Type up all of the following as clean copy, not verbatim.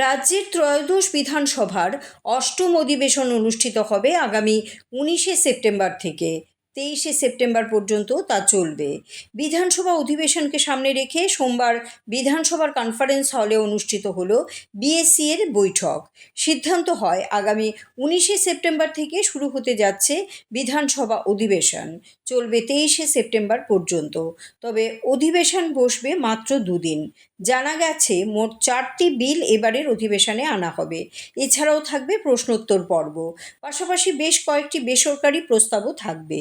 রাজ্যের ত্রয়োদশ বিধানসভার অষ্টম অধিবেশন অনুষ্ঠিত হবে আগামী 19শে সেপ্টেম্বর থেকে 23শে সেপ্টেম্বর পর্যন্ত তা চলবে। বিধানসভা অধিবেশনকে সামনে রেখে সোমবার বিধানসভার কনফারেন্স হলে অনুষ্ঠিত হলো বিএসসি এর বৈঠক। সিদ্ধান্ত হয় আগামী 19শে সেপ্টেম্বর থেকে শুরু হতে যাচ্ছে বিধানসভা অধিবেশন, চলবে 23শে সেপ্টেম্বর পর্যন্ত। তবে অধিবেশন বসবে মাত্র দুদিন। জানা গেছে মোট 4টি বিল এবারের অধিবেশনে আনা হবে। এছাড়াও থাকবে প্রশ্নোত্তর পর্ব, পাশাপাশি বেশ কয়েকটি বেসরকারি প্রস্তাবও থাকবে।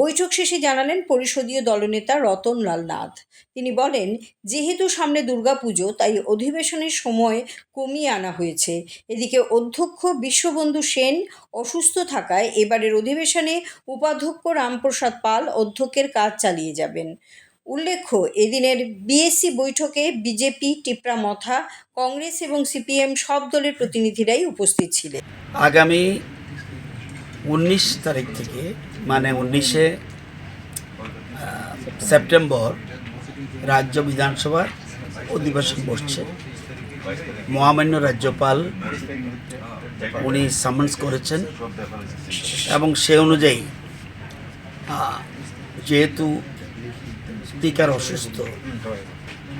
বৈঠক শেষে জানালেন পরিষদীয় দলনেতা রতনলাল নাথ। তিনি বলেন, যেহেতু সামনে দুর্গাপুজো তাই অধিবেশনের সময় কমিয়ে আনা হয়েছে। এদিকে অধ্যক্ষ বিশ্ববন্ধু সেন অসুস্থ থাকায় এবারের অধিবেশনে উপাধ্যক্ষ রামপ্রসাদ পাল অধ্যক্ষের কাজ চালিয়ে যাবেন। উল্লেখ্য, এদিনের বিএসসি বৈঠকে বিজেপি, টিপরা মথা, কংগ্রেস এবং সিপিএম সব দলের প্রতিনিধিরাই উপস্থিত ছিলেন। আগামী 19 তারিখ থেকে মানে 19শে সেপ্টেম্বর রাজ্য বিধানসভার অধিবেশন বসছে। মহামান্য রাজ্যপাল উনি সামন্স করেছেন এবং সে অনুযায়ী যেহেতু স্পিকার অসুস্থ,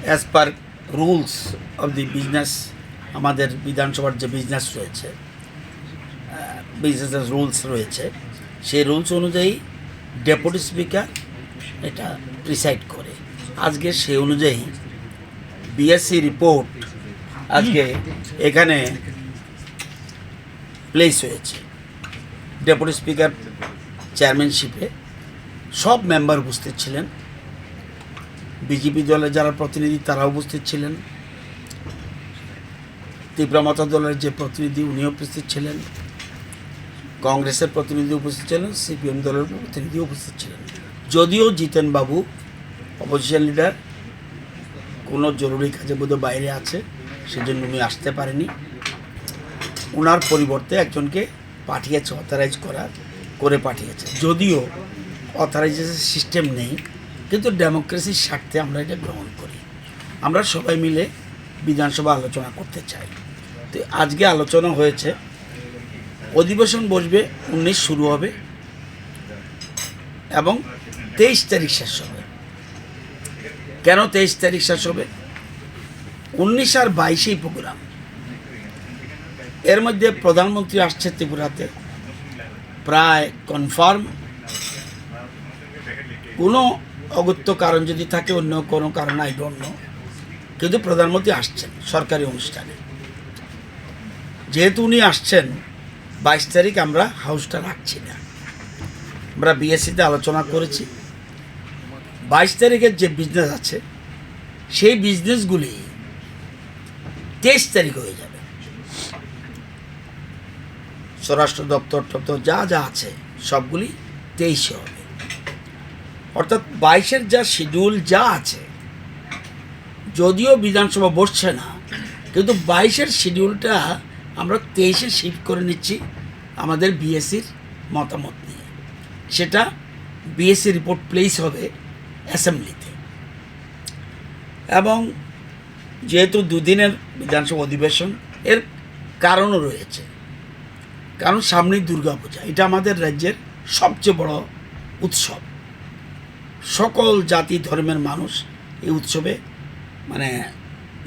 as per rules of the business, আমাদের বিধানসভার যে বিজনেস রয়েছে, বিজনেসের রুলস রয়েছে, সেই রুলস অনুযায়ী ডেপুটি স্পিকার এটা প্রিসাইড করে। আজকে সেই অনুযায়ী বিএসসি রিপোর্ট আজকে এখানে প্লেস হয়েছে। ডেপুটি স্পিকার চেয়ারম্যানশিপে সব মেম্বার উপস্থিত ছিলেন। বিজেপি দলের যারা প্রতিনিধি তারা উপস্থিত ছিলেন, তীব্র মতা দলের যে প্রতিনিধি উনি উপস্থিত ছিলেন, কংগ্রেসের প্রতিনিধি উপস্থিত ছিলেন, সিপিএম দলের প্রতিনিধি উপস্থিত ছিলেন। যদিও জিতেন বাবু অপোজিশন লিডার কোনো জরুরি কাজে বোধহয় বাইরে আছে, সেজন্য উনি আসতে পারেনি। ওনার পরিবর্তে একজনকে পাঠিয়েছে, অথরাইজ করে পাঠিয়েছে। যদিও অথরাইজেশন সিস্টেম নেই, কিন্তু ডেমোক্রেসির স্বার্থে আমরা এটা গ্রহণ করি। আমরা সবাই মিলে বিধানসভা আলোচনা করতে চাই। তো আজকে আলোচনা হয়েছে, অধিবেশন বসবে 19 শুরু হবে এবং 23 তারিখ শেষ হবে। কেন 23 তারিখ শেষ হবে? 19 আর 22 প্রোগ্রাম। এর মধ্যে প্রধানমন্ত্রী আসছে ত্রিপুরাতে, প্রায় কনফার্ম। কোনো অগত্য কারণ যদি থাকে, অন্য কোনো কারণ আই ডোন্ট নো, কিন্তু প্রধানমন্ত্রী আসছেন সরকারি অনুষ্ঠানে। যেহেতু উনি আসছেন, 22 তারিখ আমরা হাউসটা রাখছি না। আমরা বিএসসিতে আলোচনা করেছি 22 তারিখের যে বিজনেস আছে সেই বিজনেসগুলি 23 তারিখ হয়ে যাবে। স্বরাষ্ট্র দপ্তর যা যা আছে সবগুলি 23 হবে। অর্থাৎ 22-এর যা শিডিউল যা আছে, যদিও বিধানসভা বসছে না, কিন্তু 22-এর শিডিউলটা আমরা 23-এ শিফট করে নিচ্ছি আমাদের বিএসসির মতামত নিয়ে। সেটা বিএসসি রিপোর্ট প্লেস হবে অ্যাসেম্বলিতে। এবং যেহেতু দুদিনের বিধানসভা অধিবেশন, এর কারণও রয়েছে। কারণ সামনেই দুর্গাপূজা, এটা আমাদের রাজ্যের সবচেয়ে বড় উৎসব। সকল জাতি ধর্মের মানুষ এই উৎসবে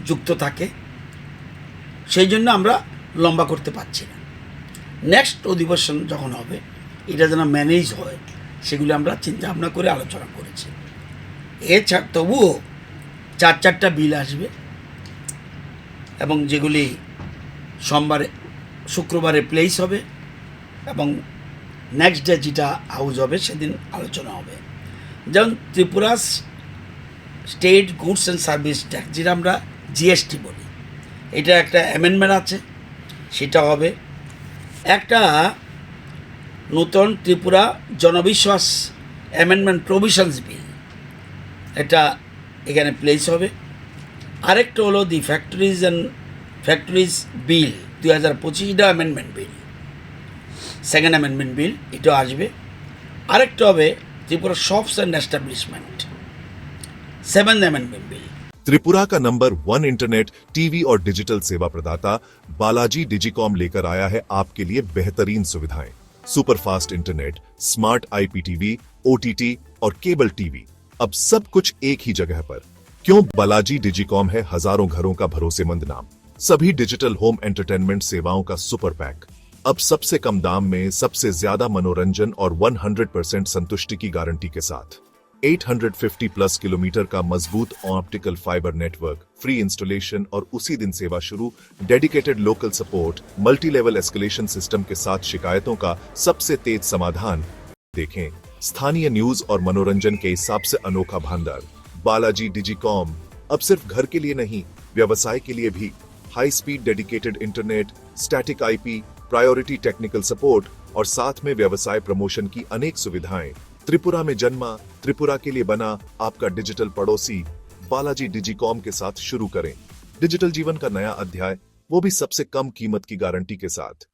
যুক্ত থাকে। সেই জন্য আমরা লম্বা করতে পারছি না। নেক্সট অধিবেশন যখন হবে, এটা যেন ম্যানেজ হয়, সেগুলি আমরা চিন্তা ভাবনা করে আলোচনা করেছি। এছাড়া তবুও 4টা বিল আসবে এবং যেগুলি শুক্রবারে প্লেস হবে এবং নেক্সট ডে যেটা হাউস হবে সেদিন আলোচনা হবে। যেমন Tripura state goods and service tax, যেটা আমরা জিএসটি বলি, এটা একটা অ্যামেন্ডমেন্ট আছে, সেটা হবে। একটা নতুন ত্রিপুরা জনবিশ্বাস অ্যামেন্ডমেন্ট প্রভিশনস বিল, এটা এখানে প্লেস হবে। আরেকটা হলো দি ফ্যাক্টরিজ বিল 2025, এটা amendment bill, second amendment bill, এটা আসবে। আরেকটা হবে Tripura shops and establishment, 7th amendment bill. Tripura का नंबर 1 इंटरनेट, टीवी और डिजिटल सेवा प्रदाता बालाजी डिजिकॉम लेकर आया है आपके लिए बेहतरीन सुविधाएं। Superfast internet, smart IPTV, OTT और केबल टीवी, अब सब कुछ एक ही जगह पर। क्यों? बालाजी डिजिकॉम है हजारों घरों का भरोसेमंद नाम। सभी डिजिटल होम एंटरटेनमेंट सेवाओं का सुपर पैक, अब सबसे कम दाम में सबसे ज्यादा मनोरंजन और 100% संतुष्टि की गारंटी के साथ। 850 प्लस किलोमीटर का मजबूत optical fibre network, free installation और उसी दिन सेवा शुरू। Dedicated local support, multi level escalation system के साथ शिकायतों का सबसे तेज समाधान। देखें स्थानीय न्यूज और मनोरंजन के हिसाब से अनोखा भंडार। बालाजी डिजिकॉम अब सिर्फ घर के लिए नहीं, व्यवसाय के लिए भी। High speed dedicated internet, static IP, priority technical support और साथ में व्यवसाय प्रमोशन की अनेक सुविधाएं। त्रिपुरा में जन्मा, त्रिपुरा के लिए बना आपका डिजिटल पड़ोसी बालाजी डिजिकॉम के साथ शुरू करें डिजिटल जीवन का नया अध्याय, वो भी सबसे कम कीमत की गारंटी के साथ।